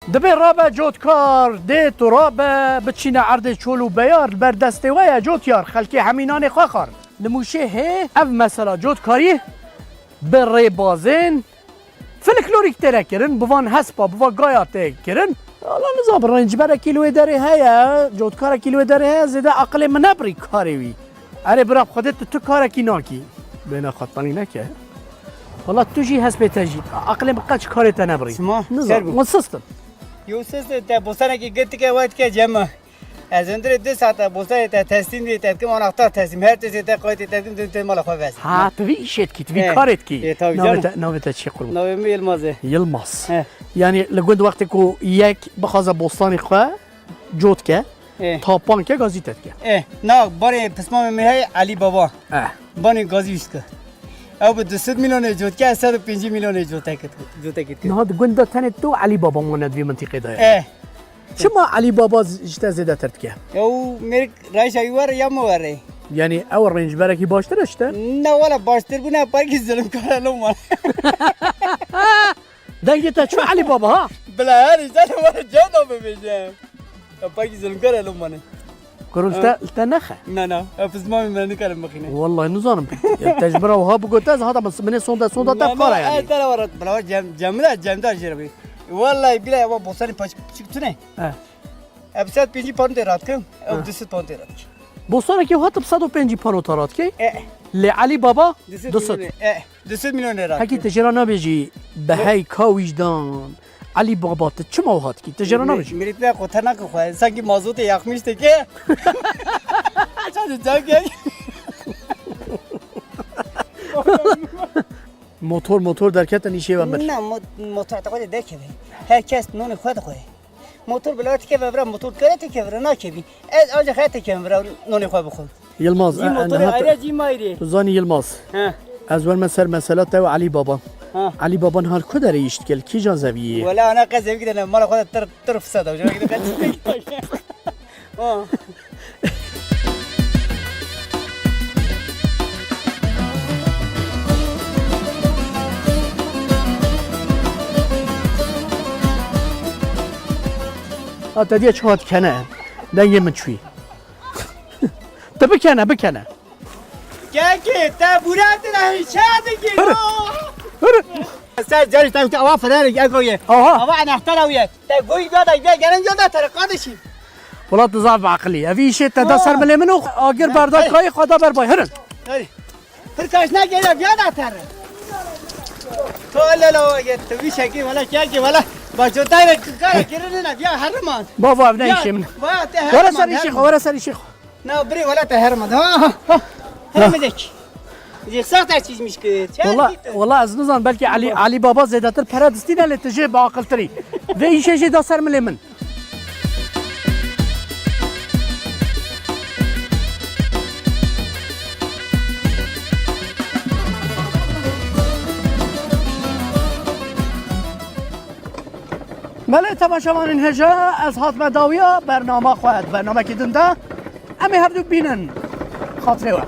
دبي رابع جوت كار ديت ورابع بتشينا عرض شولو بيار بردستي ويا جوت يار خلكي حميناني خاخر لموشي هي اف مثلا جوت كاري بالري بازين فالكلوريك تراكرن بفان هسبا بفان غايا تراكرن والله نظام الرنج برا كيلو داري هيا جوت كارا كيلو داري هيا زيدا اقل من نبري كاريوي اري براب خدت تو كارا كيناكي بينا خطاني لك والله تجي هسبي تجي اقل من قدش كاري تنبري اسمه نظام وصستم Yusuf de bosana ki gittik evet ki cema. Az önce 2 saat bosana da teslim ettim anahtar teslim her tezi de kayıt ettim dün mala koyvaz. ها تبي شيتكي تبي كارتكي tabii canım. نوبت شي قرب November Yılmaz'ı. يلمص إيه. يعني لقد وقتكو ياك بخازا بوستاني خوا جوتكا إيه. تابانكا غازيتكا Na bari pısmam mihey Ali Baba. اه Bani gazi üstü. Abi 200 milyon ecot ki 105 milyon ecot ekit. نهاد غندا تاني تو علي بابا موند في منطقه ده Eh. شما علي بابا جتا زيدا ترتكا Ya merik raş ayı var ya mı var? يعني اول رينج بركي باشتر اشتا Ne valla baştır bu ne yapar ki zulüm karalım var. دنجتا شو علي بابا ها Bela her insan var can o bebeceğim. Yapar ki zulüm karalım bana. قرلتا تنخه Na pısmam ben ne karım bakayım. والله نظام التجبره وها بقوتاز هذا من سوندا تفكر يعني ترى ورا بلا cemda jerabi. Vallahi bile ya bosani çıktı ne? اه Absat pinci pound terat kım. Ab 200 pound terat. بوصانا كي هات بصادو بنجي بانو ترات كي Eh. لعلي بابا 200 دوست milyon. 200 milyon lira. هكي تجرانا بيجي بهاي كاويجدان علي بابا تشما وهات كي تجرانا بيجي Milletler kotana koy. Sanki mazotu yakmıştı ki. Çalışacak ya. موتور دركتن işe var. Ne motor da koy der ki. Herkes nonu koy da koy. Motor bile ki ve motor kare ki ve ne ki. Ez önce hayat ki ve nonu koy bakın. Yılmaz Ji motor ayrı ji ayrı. Zani Yılmaz Ha. از ول مثلا مثلا تو علي بابا Ha. علي بابا نهار كدر يشتكل كي جان زاويه ولا انا قزم كده مره خدت طرف صدى وجا كده اه تدي شهاد كنا دنگ من شوي تبكنا بكنا Gel ki ta buradın aşağıda ki. Sen cari ta ava falan gel koy. Aha. Ava anahtar avuya. Ta koy da gel gelin yolda tara kardeşim. ولا تضاف عقلي ابي شيء تدسر ملي منو اجر بردك كاي قدا برباي هرن Hadi. Fırkaşına gel ya da tara. Tolle lo get bir şekil valla gel ki valla. Başotayla kara girin ya harman. بابا ابن شيء من Valla te ولا سر شيخ ولا سر شيخ Ne biri valla te harman. Ha. Hermedek. Sahte çizmiş ki. والله از نظام بلكي علي بابا زيداتر بارادستينا اللي تجي بعقل تري في شيء دسر ملي من بله تماشاوان هجا از هاتم داویا برنامه خواهد برنامه که دنده امی هفدو بینن خاطره و